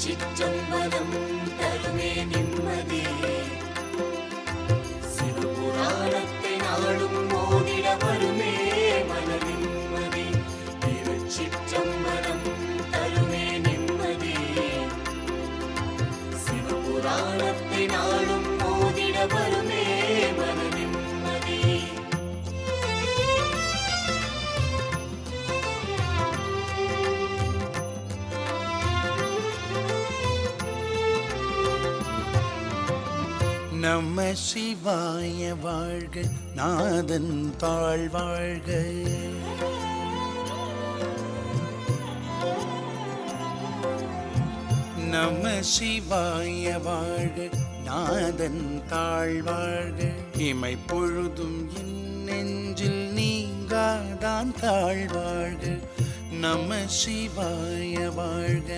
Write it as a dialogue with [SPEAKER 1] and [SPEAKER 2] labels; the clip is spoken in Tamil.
[SPEAKER 1] திருச்சிற்றம்பலம் தருமே நிம்மதி. சிவபுராணத்தை நாளும் ஓதிட வருமே மன நிம்மதி. திருச்சிற்றம்பலம் தருமே நிம்மதி. சிவபுராணத்தை நாளும் ஓதிட வருமே மன நிம்மதி.
[SPEAKER 2] நம சிவாய வாழ்க, நாதன் தாழ் வாழ்க. நம சிவாய வாழ்க, நாதன் தாழ் வாழ்க. இமை பொழுதும் என் நெஞ்சில் நீங்காதான் தாழ் வாழ்க. நம சிவாய வாழ்க.